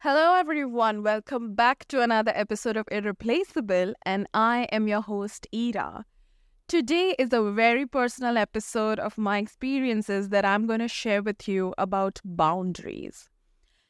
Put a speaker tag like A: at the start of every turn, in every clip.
A: Hello, everyone. Welcome back to another episode of Irreplaceable, and I am your host, Ira. Today is a very personal episode of my experiences that I'm going to share with you about boundaries.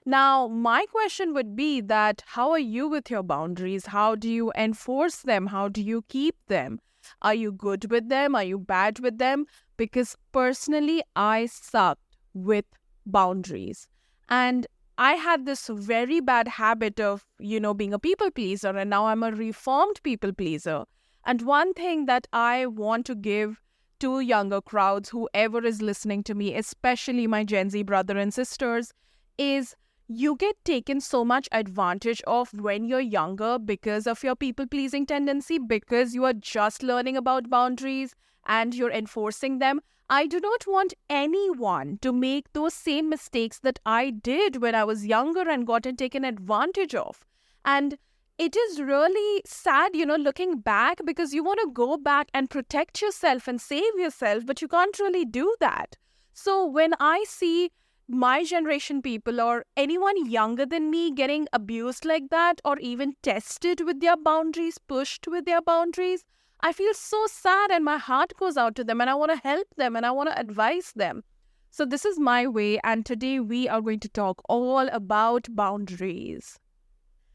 A: Now, my question would be that how are you with your boundaries? How do you enforce them? How do you keep them? Are you good with them? Are you bad with them? Because personally, I sucked with boundaries. And I had this very bad habit of, being a people pleaser, and now I'm a reformed people pleaser. And one thing that I want to give to younger crowds, whoever is listening to me, especially my Gen Z brother and sisters, is you get taken so much advantage of when you're younger because of your people pleasing tendency, because you are just learning about boundaries and you're enforcing them. I do not want anyone to make those same mistakes that I did when I was younger and gotten taken advantage of. And it is really sad, looking back, because you want to go back and protect yourself and save yourself, but you can't really do that. So when I see my generation people or anyone younger than me getting abused like that, or even tested with their boundaries, pushed with their boundaries, I feel so sad and my heart goes out to them and I want to help them and I want to advise them. So this is my way, and today we are going to talk all about boundaries.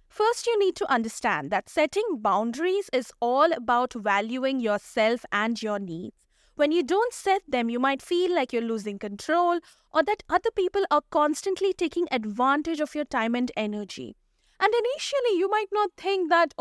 A: First, you need to understand that setting boundaries is all about valuing yourself and your needs. When you don't set them, you might feel like you're losing control or that other people are constantly taking advantage of your time and energy. And initially, you might not think that,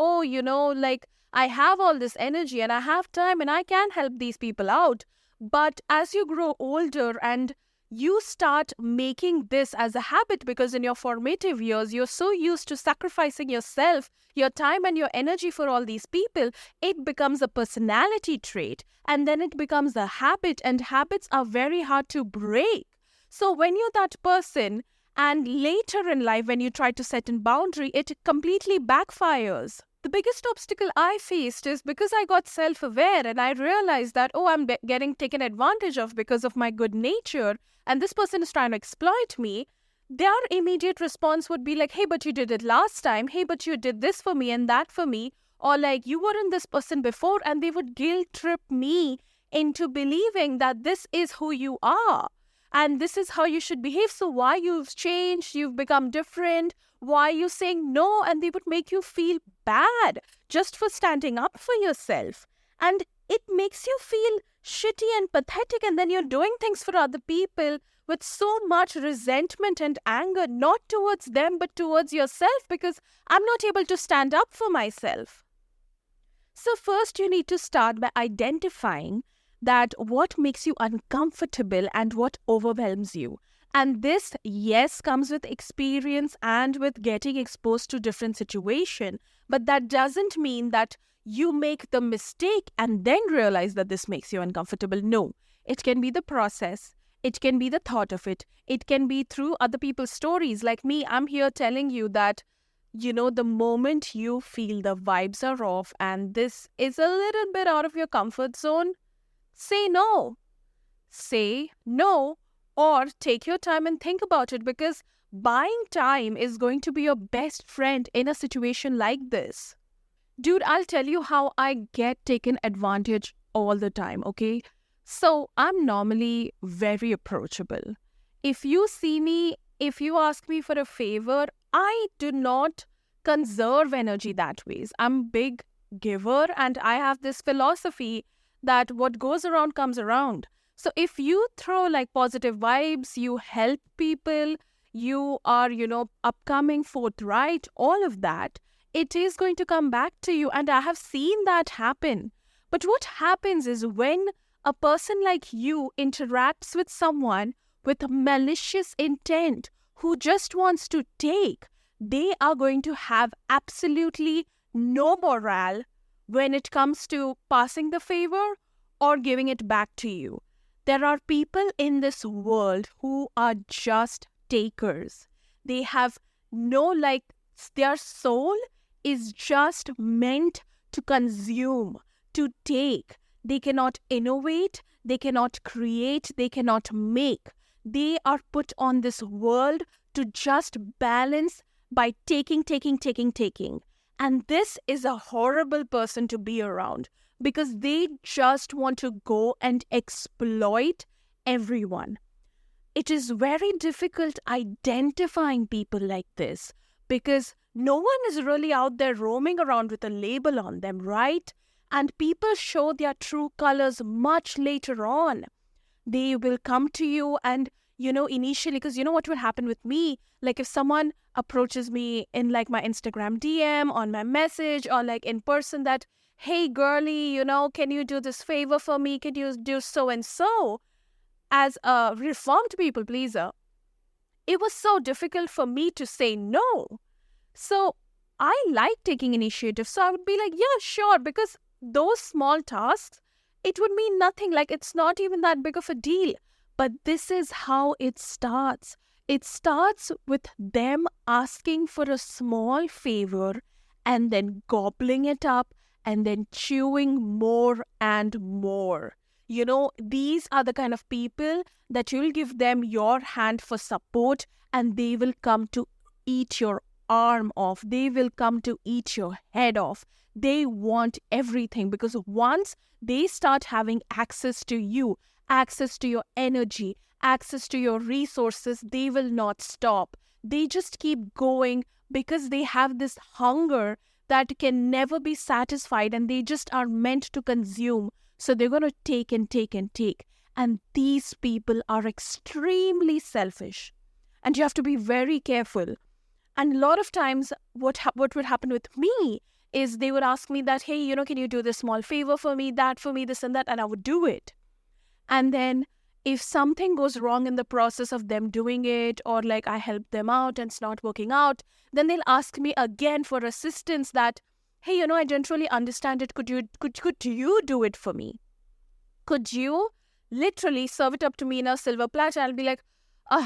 A: I have all this energy and I have time and I can help these people out. But as you grow older and you start making this as a habit, because in your formative years, you're so used to sacrificing yourself, your time and your energy for all these people, it becomes a personality trait and then it becomes a habit, and habits are very hard to break. So when you're that person and later in life, when you try to set a boundary, it completely backfires. The biggest obstacle I faced is because I got self-aware and I realized that, I'm getting taken advantage of because of my good nature and this person is trying to exploit me. Their immediate response would be like, hey, but you did it last time. Hey, but you did this for me and that for me. Or like, you weren't this person before, and they would guilt trip me into believing that this is who you are. And this is how you should behave. So why you've changed, you've become different, why are you saying no? And they would make you feel bad just for standing up for yourself. And it makes you feel shitty and pathetic. And then you're doing things for other people with so much resentment and anger, not towards them, but towards yourself, because I'm not able to stand up for myself. So first you need to start by identifying that what makes you uncomfortable and what overwhelms you. And this, yes, comes with experience and with getting exposed to different situations. But that doesn't mean that you make the mistake and then realize that this makes you uncomfortable. No, it can be the process. It can be the thought of it. It can be through other people's stories. Like me, I'm here telling you that, the moment you feel the vibes are off and this is a little bit out of your comfort zone, say no. Say no, or take your time and think about it, because buying time is going to be your best friend in a situation like this. Dude, I'll tell you how I get taken advantage all the time, okay? So I'm normally very approachable. If you see me, if you ask me for a favor, I do not conserve energy that way. I'm a big giver and I have this philosophy that what goes around comes around. So if you throw like positive vibes, you help people, you are, upcoming, forthright, all of that, it is going to come back to you. And I have seen that happen. But what happens is when a person like you interacts with someone with a malicious intent who just wants to take, they are going to have absolutely no morale when it comes to passing the favor or giving it back to you. There are people in this world who are just takers. They have their soul is just meant to consume, to take. They cannot innovate, they cannot create, they cannot make. They are put on this world to just balance by taking. And this is a horrible person to be around because they just want to go and exploit everyone. It is very difficult identifying people like this because no one is really out there roaming around with a label on them, right? And people show their true colors much later on. They will come to you and, initially, because what will happen with me, like if someone approaches me in like my Instagram DM, on my message, or like in person that, hey girlie, can you do this favor for me? Can you do so and so? As a reformed people pleaser, it was so difficult for me to say no. So I like taking initiative. So I would be like, yeah, sure, because those small tasks, it would mean nothing. Like it's not even that big of a deal. But this is how it starts. It starts with them asking for a small favor and then gobbling it up and then chewing more and more. These are the kind of people that you'll give them your hand for support and they will come to eat your arm off. They will come to eat your head off. They want everything because once they start having access to you, access to your energy, access to your resources, they will not stop. They just keep going because they have this hunger that can never be satisfied and they just are meant to consume. So they're going to take and take and take. And these people are extremely selfish. And you have to be very careful. And a lot of times what would happen with me is they would ask me that, hey, can you do this small favor for me, that for me, this and that, and I would do it. And then if something goes wrong in the process of them doing it or like I help them out and it's not working out, then they'll ask me again for assistance that, hey, I didn't really understand it. Could you do it for me? Could you literally serve it up to me in a silver platter? I'll be like,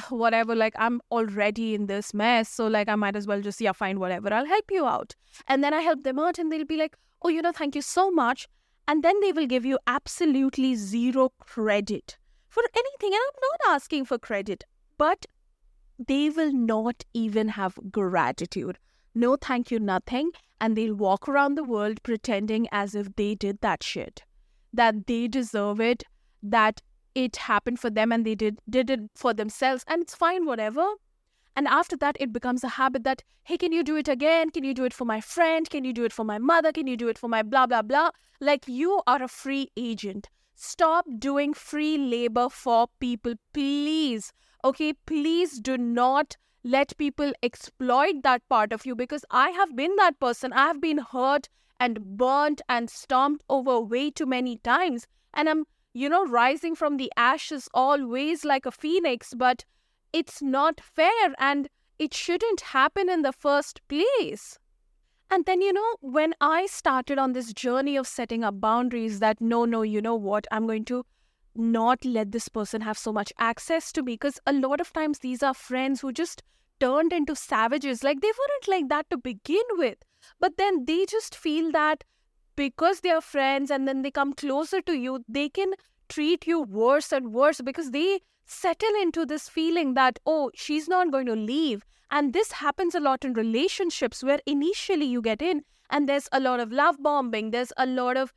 A: whatever, like I'm already in this mess. So like I might as well just, fine, whatever. I'll help you out. And then I help them out and they'll be like, oh, thank you so much. And then they will give you absolutely zero credit for anything. And I'm not asking for credit, but they will not even have gratitude. No, thank you, nothing. And they'll walk around the world pretending as if they did that shit, that they deserve it, that it happened for them and they did it for themselves. And it's fine, whatever. And after that, it becomes a habit that, hey, can you do it again? Can you do it for my friend? Can you do it for my mother? Can you do it for my blah, blah, blah? Like you are a free agent. Stop doing free labor for people, please. Okay, please do not let people exploit that part of you because I have been that person. I have been hurt and burnt and stomped over way too many times. And I'm, rising from the ashes always like a phoenix, but it's not fair and it shouldn't happen in the first place. And then, when I started on this journey of setting up boundaries that no, you know what, I'm going to not let this person have so much access to me because a lot of times these are friends who just turned into savages. Like they weren't like that to begin with. But then they just feel that because they are friends and then they come closer to you, they can treat you worse and worse because they settle into this feeling that, oh, she's not going to leave. And this happens a lot in relationships where initially you get in and there's a lot of love bombing. There's a lot of,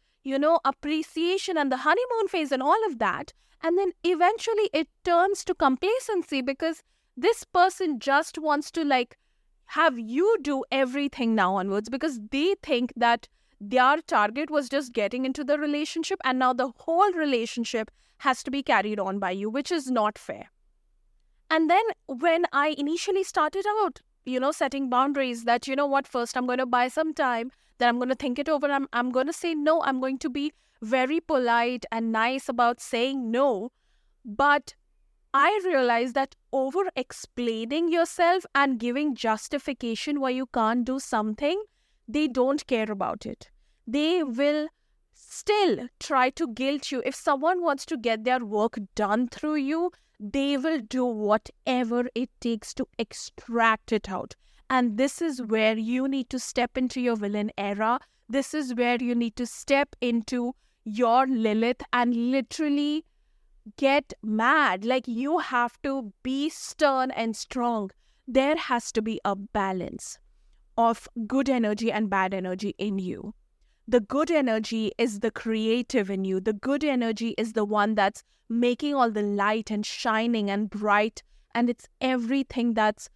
A: appreciation and the honeymoon phase and all of that. And then eventually it turns to complacency because this person just wants to like have you do everything now onwards because they think that their target was just getting into the relationship and now the whole relationship has to be carried on by you, which is not fair. And then when I initially started out, setting boundaries that, first I'm going to buy some time, then I'm going to think it over. I'm going to say no. I'm going to be very polite and nice about saying no. But I realized that over-explaining yourself and giving justification why you can't do something, they don't care about it. They will still try to guilt you. If someone wants to get their work done through you, they will do whatever it takes to extract it out. And this is where you need to step into your villain era. This is where you need to step into your Lilith and literally get mad. Like you have to be stern and strong. there has to be a balance of good energy and bad energy in you. The good energy is the creative in you. The good energy is the one that's making all the light and shining and bright. And it's everything that's,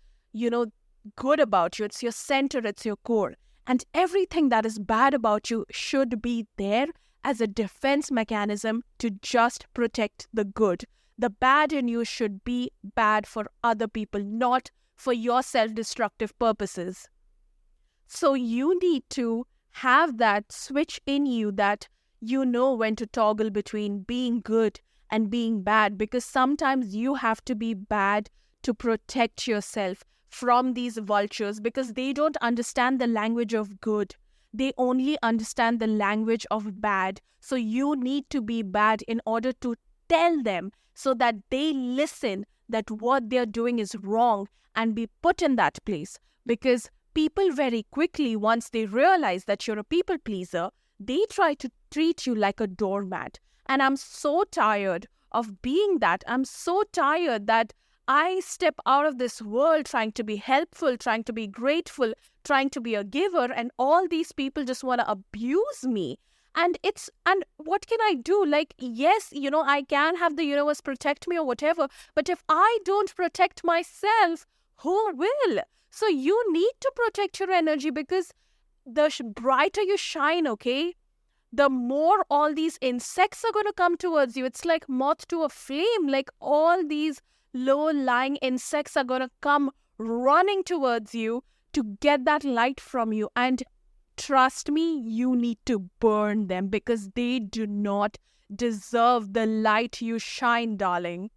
A: good about you. It's your center, it's your core. And everything that is bad about you should be there as a defense mechanism to just protect the good. The bad in you should be bad for other people, not for your self-destructive purposes. So you need to have that switch in you that you know when to toggle between being good and being bad, because sometimes you have to be bad to protect yourself from these vultures, because they don't understand the language of good. They only understand the language of bad. So you need to be bad in order to tell them so that they listen that what they're doing is wrong and be put in that place. Because people very quickly, once they realize that you're a people pleaser, they try to treat you like a doormat. And I'm so tired of being that. I'm so tired that I step out of this world trying to be helpful, trying to be grateful, trying to be a giver, and all these people just want to abuse me. And what can I do? Like, yes, I can have the universe protect me or whatever, but if I don't protect myself, who will? So you need to protect your energy, because the brighter you shine, okay, the more all these insects are going to come towards you. It's like moth to a flame. Like all these low-lying insects are going to come running towards you to get that light from you. And trust me, you need to burn them, because they do not deserve the light you shine, darling.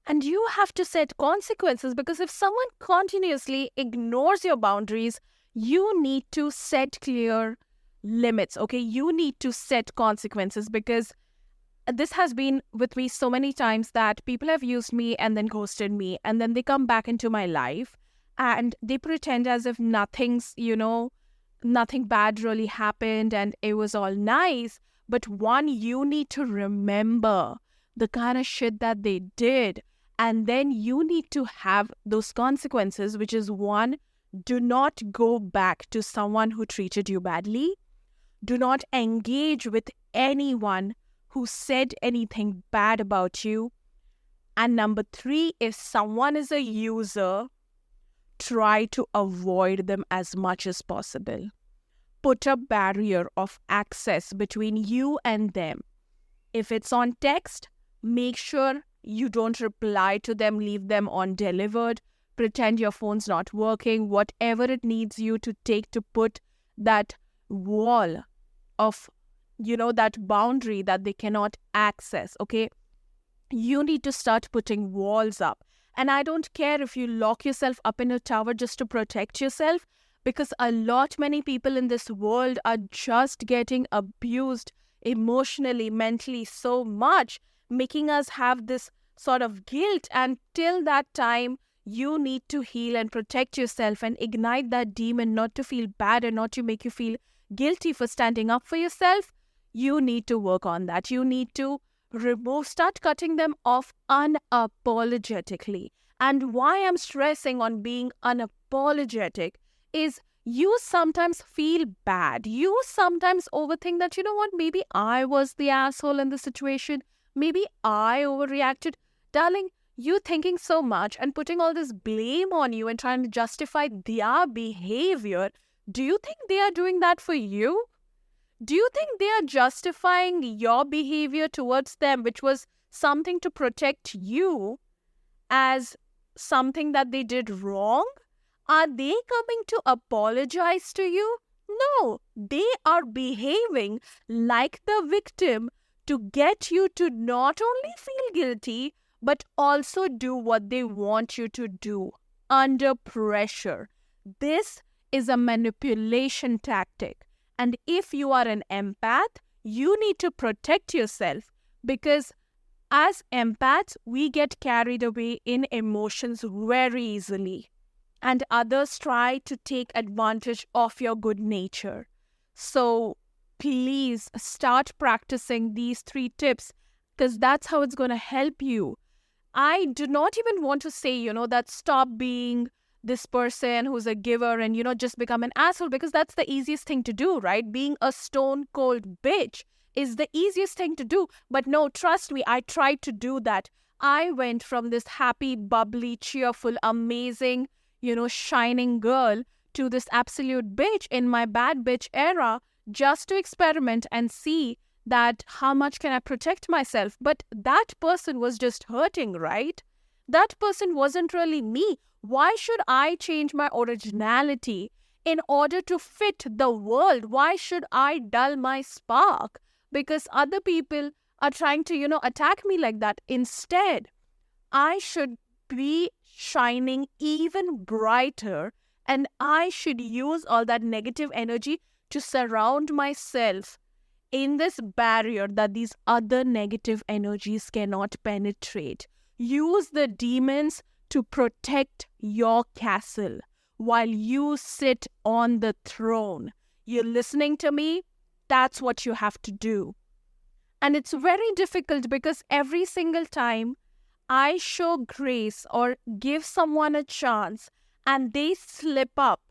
A: And you have to set consequences, because if someone continuously ignores your boundaries, you need to set clear limits, okay? You need to set consequences, because this has been with me so many times that people have used me and then ghosted me, and then they come back into my life and they pretend as if nothing bad really happened and it was all nice. But one, you need to remember the kind of shit that they did. And then you need to have those consequences, which is one, do not go back to someone who treated you badly. Do not engage with anyone who said anything bad about you. And number 3, if someone is a user, try to avoid them as much as possible. Put a barrier of access between you and them. If it's on text, make sure you don't reply to them, leave them undelivered, pretend your phone's not working, whatever it needs you to take to put that wall of, that boundary that they cannot access, okay? You need to start putting walls up. And I don't care if you lock yourself up in a tower just to protect yourself, because many people in this world are just getting abused emotionally, mentally so much, making us have this sort of guilt. And till that time, you need to heal and protect yourself and ignite that demon, not to feel bad and not to make you feel guilty for standing up for yourself. You need to work on that. You need to start cutting them off unapologetically. And why I'm stressing on being unapologetic is you sometimes feel bad. You sometimes overthink that, maybe I was the asshole in the situation. Maybe I overreacted. Darling, you thinking so much and putting all this blame on you and trying to justify their behavior. Do you think they are doing that for you? Do you think they are justifying your behavior towards them, which was something to protect you, as something that they did wrong? Are they coming to apologize to you? No, they are behaving like the victim to get you to not only feel guilty, but also do what they want you to do under pressure. This is a manipulation tactic. And if you are an empath, you need to protect yourself, because as empaths, we get carried away in emotions very easily. And others try to take advantage of your good nature. So please start practicing these 3 tips, because that's how it's going to help you. I do not even want to say, that stop being this person who's a giver and, just become an asshole, because that's the easiest thing to do, right? Being a stone cold bitch is the easiest thing to do. But no, trust me, I tried to do that. I went from this happy, bubbly, cheerful, amazing, shining girl to this absolute bitch in my bad bitch era, just to experiment and see that how much can I protect myself. But that person was just hurting, right? That person wasn't really me. Why should I change my originality in order to fit the world? Why should I dull my spark because other people are trying to, attack me like that? Instead, I should be shining even brighter, and I should use all that negative energy to surround myself in this barrier that these other negative energies cannot penetrate. Use the demons to protect your castle while you sit on the throne. You're listening to me? That's what you have to do. And it's very difficult because every single time I show grace or give someone a chance and they slip up,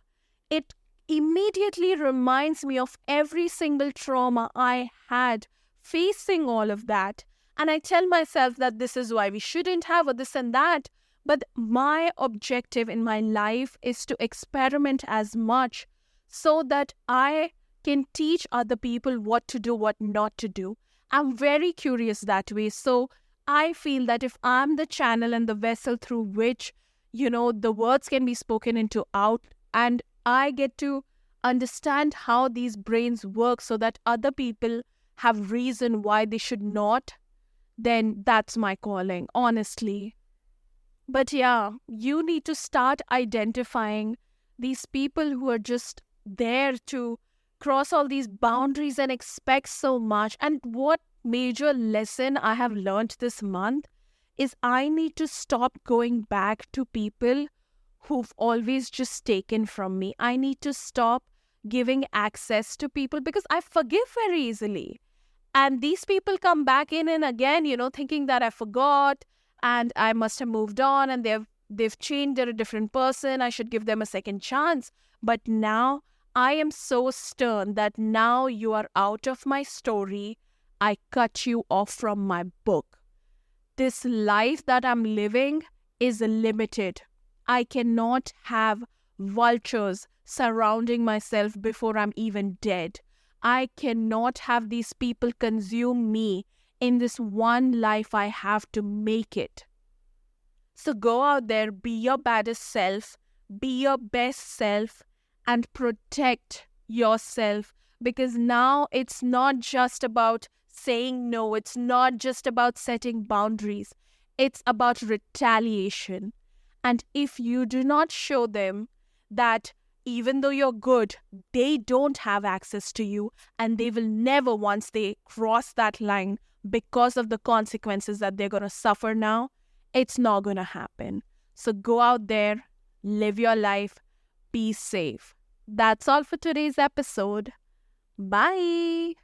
A: it immediately reminds me of every single trauma I had facing all of that. And I tell myself that this is why we shouldn't have, or this and that. But my objective in my life is to experiment as much so that I can teach other people what to do, what not to do. I'm very curious that way. So I feel that if I'm the channel and the vessel through which, the words can be spoken into out, and I get to understand how these brains work so that other people have reason why they should not, then that's my calling, honestly. But yeah, you need to start identifying these people who are just there to cross all these boundaries and expect so much. And what major lesson I have learned this month is I need to stop going back to people who've always just taken from me. I need to stop giving access to people because I forgive very easily. And these people come back in and again, thinking that I forgot and I must have moved on and they've changed, they're a different person. I should give them a second chance. But now I am so stern that now you are out of my story. I cut you off from my book. This life that I'm living is limited. I cannot have vultures surrounding myself before I'm even dead. I cannot have these people consume me in this one life I have to make it. So go out there, be your baddest self, be your best self, and protect yourself, because now it's not just about saying no, it's not just about setting boundaries, it's about retaliation. And if you do not show them that even though you're good, they don't have access to you and they will never, once they cross that line because of the consequences that they're going to suffer now, it's not going to happen. So go out there, live your life, be safe. That's all for today's episode. Bye.